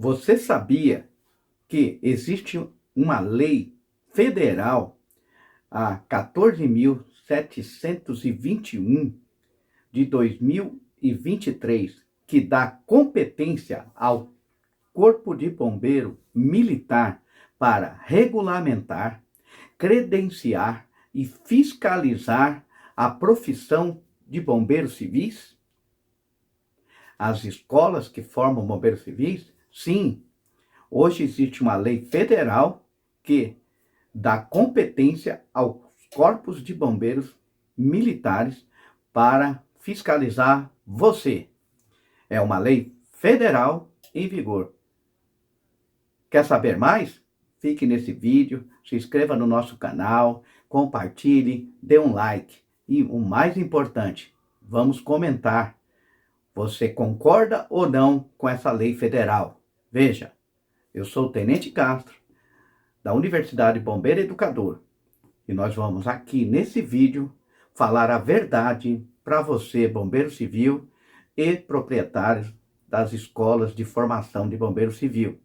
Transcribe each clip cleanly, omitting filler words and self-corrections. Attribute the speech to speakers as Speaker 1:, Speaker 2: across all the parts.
Speaker 1: Você sabia que existe uma lei federal, a 14.721 de 2023, que dá competência ao Corpo de Bombeiro Militar para regulamentar, credenciar e fiscalizar a profissão de bombeiros civis? As escolas que formam bombeiros civis? Sim, hoje existe uma lei federal que dá competência aos corpos de bombeiros militares para fiscalizar você. É uma lei federal em vigor. Quer saber mais? Fique nesse vídeo, se inscreva no nosso canal, compartilhe, dê um like. E o mais importante, vamos comentar. Você concorda ou não com essa lei federal? Veja, eu sou o Tenente Castro, da Universidade Bombeiro Educador, e nós vamos aqui nesse vídeo falar a verdade para você, bombeiro civil e proprietários das escolas de formação de bombeiro civil.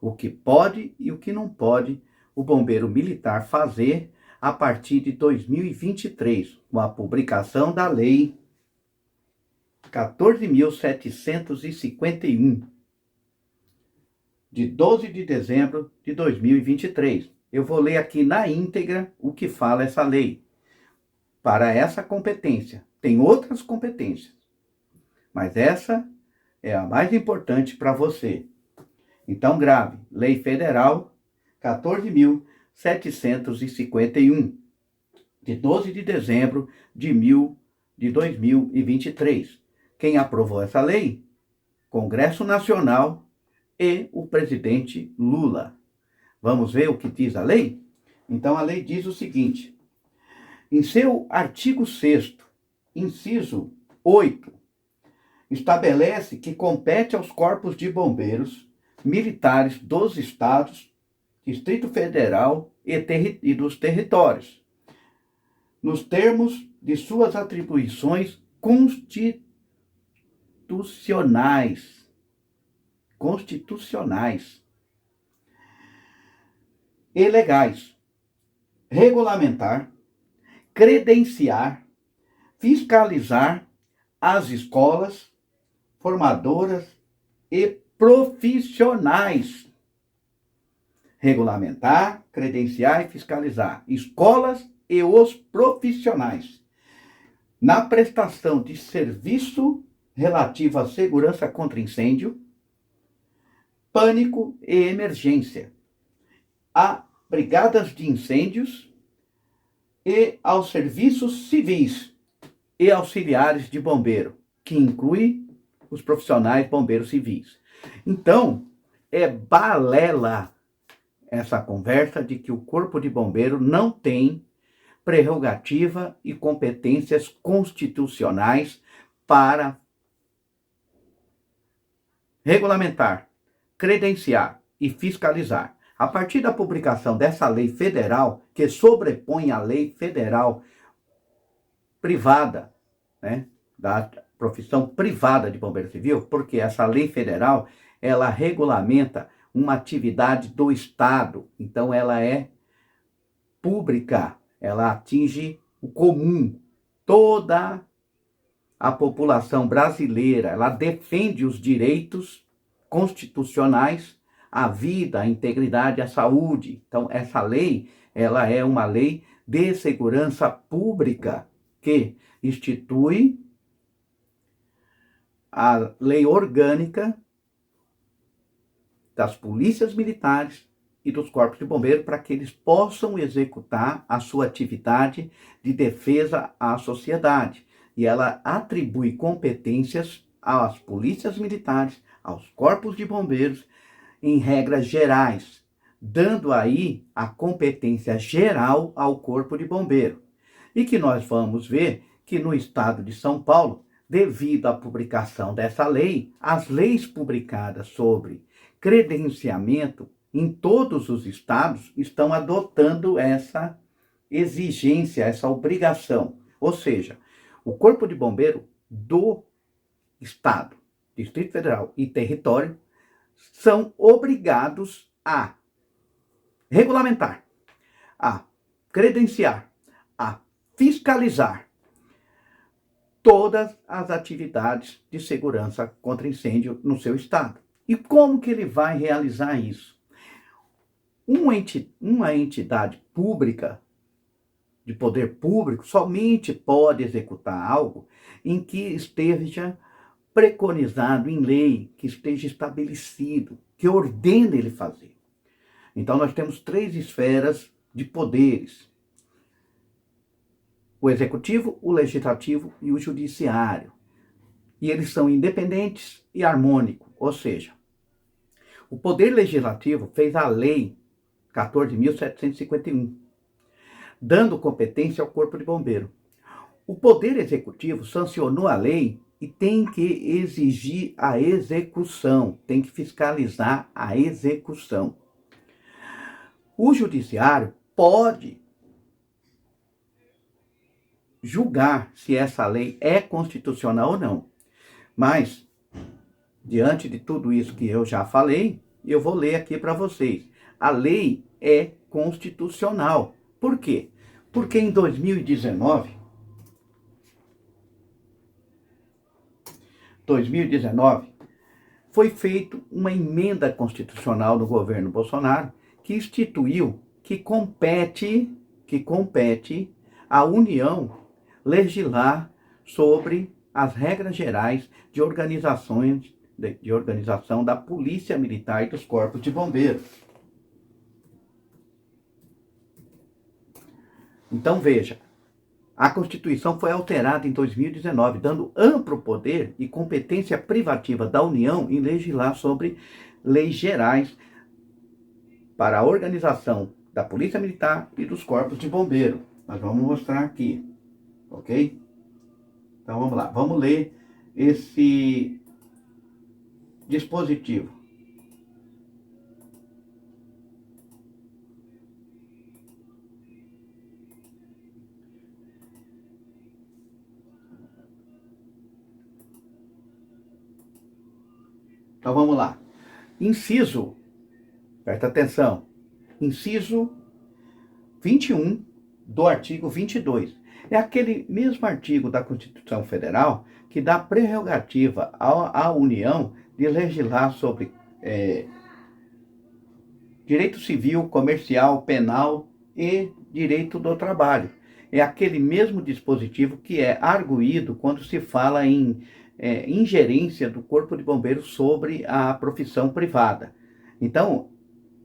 Speaker 1: O que pode e o que não pode o bombeiro militar fazer a partir de 2023, com a publicação da Lei 14.751, de 12 de dezembro de 2023. Eu vou ler aqui na íntegra o que fala essa lei. Para essa competência, tem outras competências, mas essa é a mais importante para você. Então grave, Lei Federal 14.751, de 12 de dezembro de 2023. Quem aprovou essa lei? Congresso Nacional e o presidente Lula. Vamos ver o que diz a lei? Então a lei diz o seguinte: em seu artigo 6º, inciso 8, estabelece que compete aos corpos de bombeiros militares dos estados, Distrito Federal e dos territórios, nos termos de suas atribuições constitucionais e legais, regulamentar, credenciar, fiscalizar as escolas formadoras e profissionais. Regulamentar, credenciar e fiscalizar escolas e os profissionais na prestação de serviço relativo à segurança contra incêndio, pânico e emergência, a brigadas de incêndios e aos serviços civis e auxiliares de bombeiro, que inclui os profissionais bombeiros civis. Então, é balela essa conversa de que o Corpo de Bombeiro não tem prerrogativa e competências constitucionais para regulamentar, credenciar e fiscalizar. A partir da publicação dessa lei federal, que sobrepõe a lei federal privada, né, da profissão privada de bombeiro civil, porque essa lei federal, ela regulamenta uma atividade do Estado, então ela é pública, ela atinge o comum, toda a população brasileira, ela defende os direitos constitucionais, a vida, a integridade, a saúde. Então, essa lei, ela é uma lei de segurança pública que institui a lei orgânica das polícias militares e dos corpos de bombeiros para que eles possam executar a sua atividade de defesa à sociedade. E ela atribui competências às polícias militares, aos corpos de bombeiros, em regras gerais, dando aí a competência geral ao Corpo de Bombeiro. E que nós vamos ver que no estado de São Paulo, devido à publicação dessa lei, as leis publicadas sobre credenciamento em todos os estados estão adotando essa exigência, essa obrigação. Ou seja, o Corpo de Bombeiro do Estado, Distrito Federal e território são obrigados a regulamentar, a credenciar, a fiscalizar todas as atividades de segurança contra incêndio no seu estado. E como que ele vai realizar isso? Uma entidade pública, de poder público, somente pode executar algo em que esteja preconizado em lei, que esteja estabelecido, que ordene ele fazer. Então nós temos 3 esferas de poderes: o executivo, o legislativo e o judiciário. E eles são independentes e harmônicos, ou seja, o poder legislativo fez a lei 14.751, dando competência ao Corpo de Bombeiro. O poder executivo sancionou a lei e tem que exigir a execução, tem que fiscalizar a execução. O judiciário pode julgar se essa lei é constitucional ou não. Mas, diante de tudo isso que eu já falei, eu vou ler aqui para vocês. A lei é constitucional. Por quê? Porque em 2019, foi feita uma emenda constitucional do governo Bolsonaro que instituiu que compete à União legislar sobre as regras gerais de organização da Polícia Militar e dos Corpos de Bombeiros. Então veja, a Constituição foi alterada em 2019, dando amplo poder e competência privativa da União em legislar sobre leis gerais para a organização da Polícia Militar e dos Corpos de Bombeiro. Nós vamos mostrar aqui, ok? Então vamos lá, vamos ler esse dispositivo. Então vamos lá. Inciso, presta atenção, inciso 21 do artigo 22. É aquele mesmo artigo da Constituição Federal que dá prerrogativa à União de legislar sobre direito civil, comercial, penal e direito do trabalho. É aquele mesmo dispositivo que é arguído quando se fala em ingerência do Corpo de Bombeiros sobre a profissão privada. Então,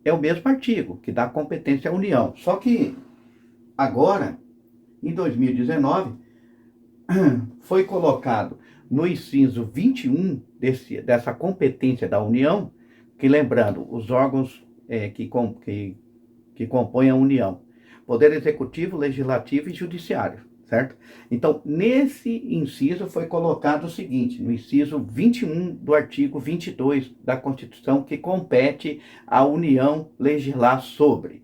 Speaker 1: é o mesmo artigo que dá competência à União. Só que agora, em 2019, foi colocado no inciso 21 dessa competência da União, que lembrando, os órgãos que compõem a União: Poder Executivo, Legislativo e Judiciário, certo? Então, nesse inciso foi colocado o seguinte, no inciso 21 do artigo 22 da Constituição, que compete à União legislar sobre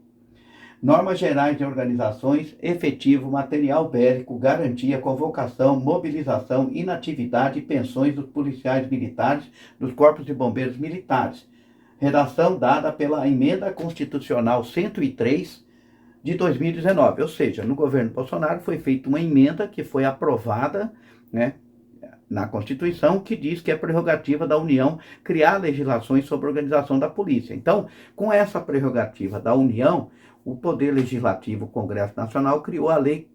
Speaker 1: normas gerais de organizações, efetivo, material bélico, garantia, convocação, mobilização, inatividade e pensões dos policiais militares, dos corpos de bombeiros militares. Redação dada pela Emenda Constitucional 103 de 2019. Ou seja, no governo Bolsonaro foi feita uma emenda que foi aprovada, né, na Constituição, que diz que é prerrogativa da União criar legislações sobre a organização da polícia. Então, com essa prerrogativa da União, o Poder Legislativo, o Congresso Nacional, criou a Lei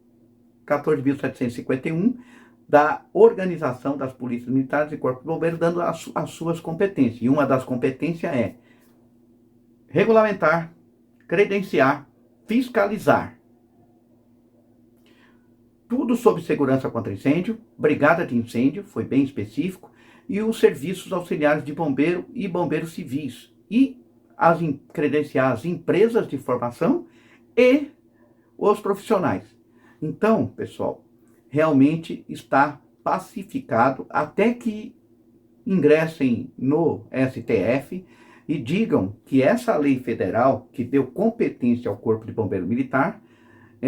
Speaker 1: 14.751 da organização das polícias militares e corpos de bombeiros, dando as suas competências. E uma das competências é regulamentar, credenciar, fiscalizar. Tudo sobre segurança contra incêndio, brigada de incêndio, foi bem específico, e os serviços auxiliares de bombeiro e bombeiros civis. E credenciar as empresas de formação e os profissionais. Então, pessoal, realmente está pacificado até que ingressem no STF e digam que essa lei federal que deu competência ao Corpo de Bombeiro Militar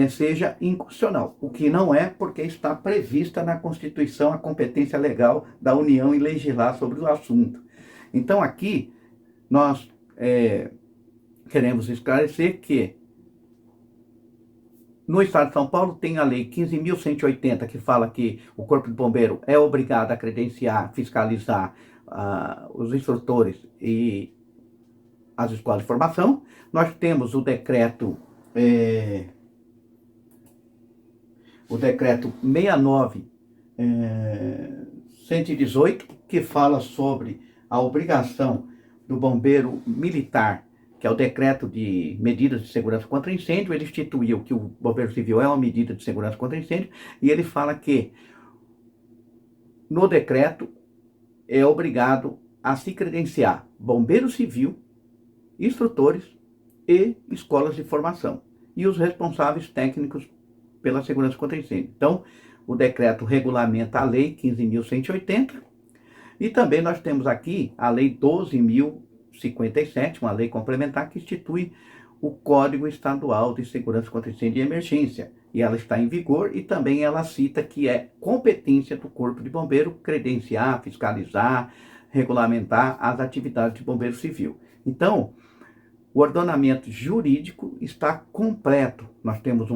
Speaker 1: seja inconstitucional, o que não é, porque está prevista na Constituição a competência legal da União em legislar sobre o assunto. Então aqui nós queremos esclarecer que no estado de São Paulo tem a lei 15.180, que fala que o Corpo de Bombeiro é obrigado a credenciar, fiscalizar os instrutores e as escolas de formação. Nós temos o decreto 69, 118, que fala sobre a obrigação do bombeiro militar, que é o decreto de medidas de segurança contra incêndio. Ele instituiu que o bombeiro civil é uma medida de segurança contra incêndio, e ele fala que no decreto é obrigado a se credenciar bombeiro civil, instrutores e escolas de formação, e os responsáveis técnicos pela segurança contra incêndio. Então, o decreto regulamenta a lei 15.180, e também nós temos aqui a lei 12.057, uma lei complementar que institui o Código Estadual de Segurança contra Incêndio e Emergência, e ela está em vigor, e também ela cita que é competência do Corpo de Bombeiro credenciar, fiscalizar, regulamentar as atividades de bombeiro civil. Então, o ordenamento jurídico está completo. Nós temos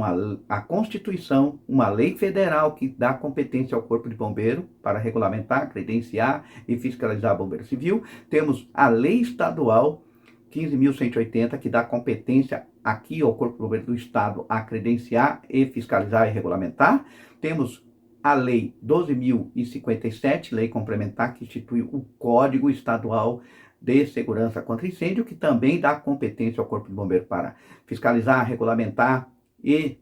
Speaker 1: a Constituição, uma lei federal que dá competência ao Corpo de Bombeiro para regulamentar, credenciar e fiscalizar bombeiro civil. Temos a lei estadual 15.180, que dá competência aqui ao Corpo de Bombeiro do Estado a credenciar e fiscalizar e regulamentar. Temos a lei 12.057, lei complementar, que institui o Código Estadual de Segurança contra Incêndio, que também dá competência ao Corpo de Bombeiro para fiscalizar, regulamentar e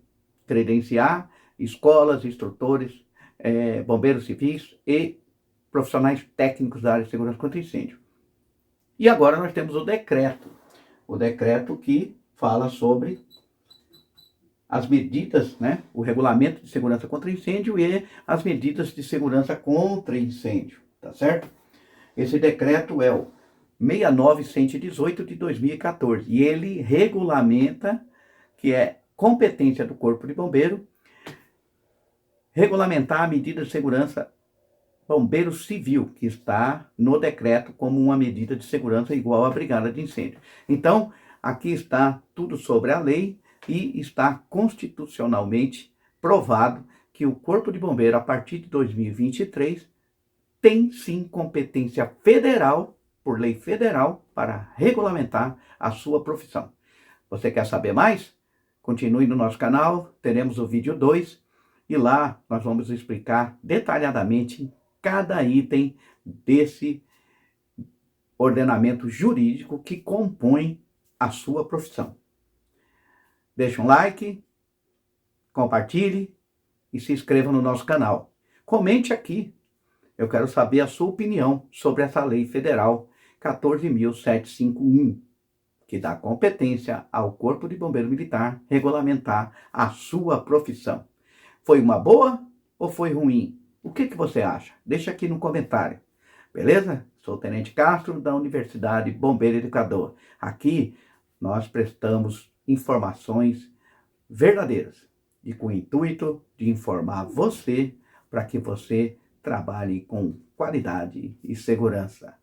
Speaker 1: credenciar escolas, instrutores, bombeiros civis e profissionais técnicos da área de segurança contra incêndio. E agora nós temos o decreto que fala sobre as medidas, né, o regulamento de segurança contra incêndio e as medidas de segurança contra incêndio, tá certo? Esse decreto é o 69.118 de 2014, e ele regulamenta, que é competência do Corpo de Bombeiro, regulamentar a medida de segurança bombeiro civil, que está no decreto como uma medida de segurança igual à brigada de incêndio. Então, aqui está tudo sobre a lei, e está constitucionalmente provado que o Corpo de Bombeiro, a partir de 2023, tem sim competência federal, por lei federal, para regulamentar a sua profissão. Você quer saber mais? Continue no nosso canal, teremos o vídeo 2, e lá nós vamos explicar detalhadamente cada item desse ordenamento jurídico que compõe a sua profissão. Deixe um like, compartilhe e se inscreva no nosso canal. Comente aqui. Eu quero saber a sua opinião sobre essa lei federal 14.751, que dá competência ao Corpo de Bombeiro Militar regulamentar a sua profissão. Foi uma boa ou foi ruim? O que você acha? Deixa aqui no comentário. Beleza? Sou o Tenente Castro, da Universidade Bombeiro Educador. Aqui nós prestamos informações verdadeiras e com o intuito de informar você para que você trabalhe com qualidade e segurança.